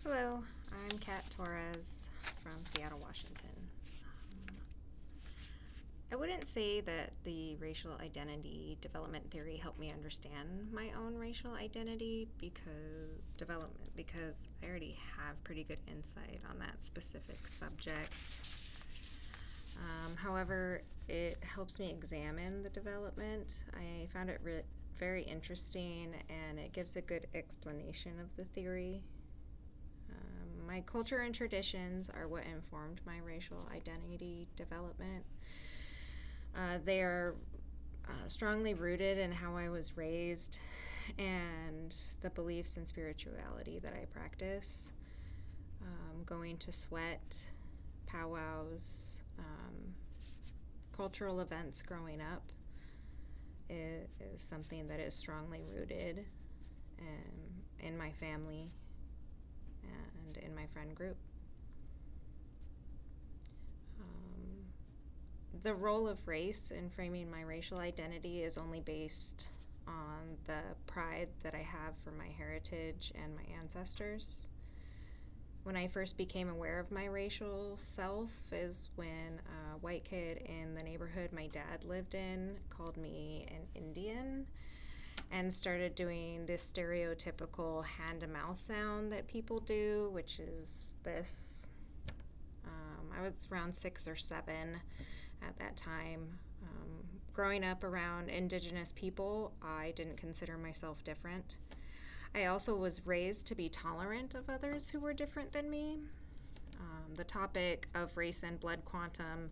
Hello, I'm Kat Torres from Seattle, Washington. I wouldn't say that the racial identity development theory helped me understand my own racial identity because I already have pretty good insight on that specific subject. However, it helps me examine the development. I found it very interesting, and it gives a good explanation of the theory. My culture and traditions are what informed my racial identity development. They are strongly rooted in how I was raised and the beliefs and spirituality that I practice. Going to sweat, powwows, cultural events growing up is something that is strongly rooted in my family and in my friend group. The role of race in framing my racial identity is only based on the pride that I have for my heritage and my ancestors. When I first became aware of my racial self is when a white kid in the neighborhood my dad lived in called me an Indian and started doing this stereotypical hand-to-mouth sound that people do, which is this. I was around 6 or 7 at that time. Growing up around Indigenous people, I didn't consider myself different. I also was raised to be tolerant of others who were different than me. The topic of race and blood quantum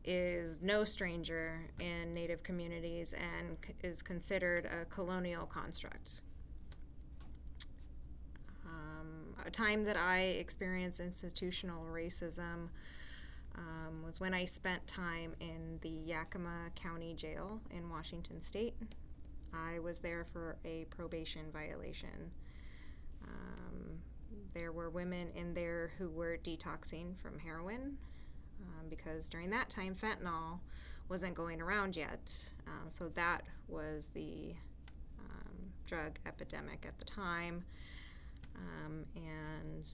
is no stranger in Native communities and is considered a colonial construct. A time that I experienced institutional racism was when I spent time in the Yakima County Jail in Washington State. I was there for a probation violation. There were women in there who were detoxing from heroin because during that time fentanyl wasn't going around yet. So that was the drug epidemic at the time. And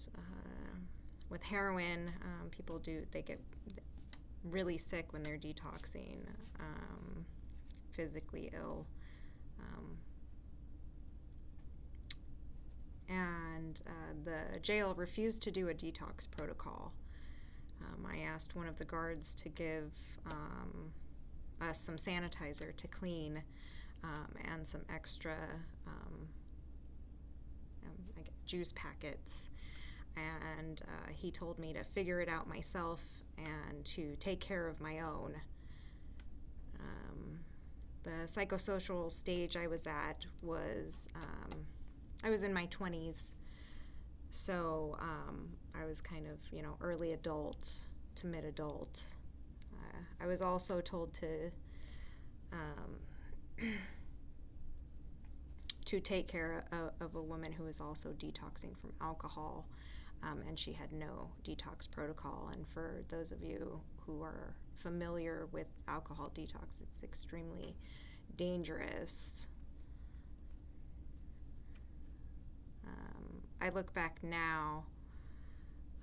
with heroin, they get really sick when they're detoxing, physically ill. And the jail refused to do a detox protocol. I asked one of the guards to give us some sanitizer to clean and some extra juice packets. And he told me to figure it out myself and to take care of my own. The psychosocial stage I was at was, I was in my 20s, so I was kind of, early adult to mid-adult. I was also told to take care of a woman who was also detoxing from alcohol, and she had no detox protocol. And for those of you who are familiar with alcohol detox, it's extremely dangerous. I look back now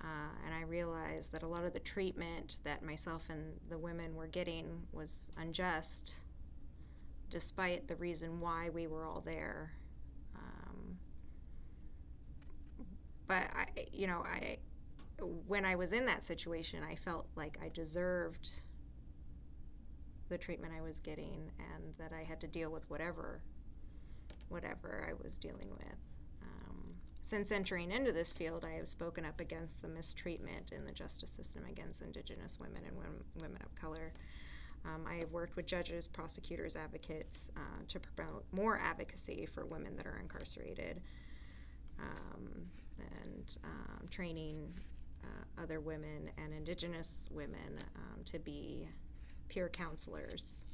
and I realize that a lot of the treatment that myself and the women were getting was unjust, despite the reason why we were all there. But when I was in that situation, I felt like I deserved the treatment I was getting, and that I had to deal with whatever I was dealing with. Since entering into this field, I have spoken up against the mistreatment in the justice system against Indigenous women and women of color. I have worked with judges, prosecutors, advocates to promote more advocacy for women that are incarcerated, and training other women and Indigenous women to be peer counselors.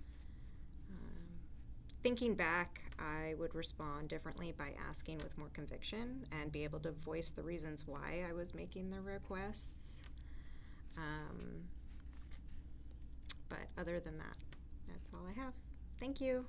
Thinking back, I would respond differently by asking with more conviction and be able to voice the reasons why I was making the requests. But other than that, that's all I have. Thank you.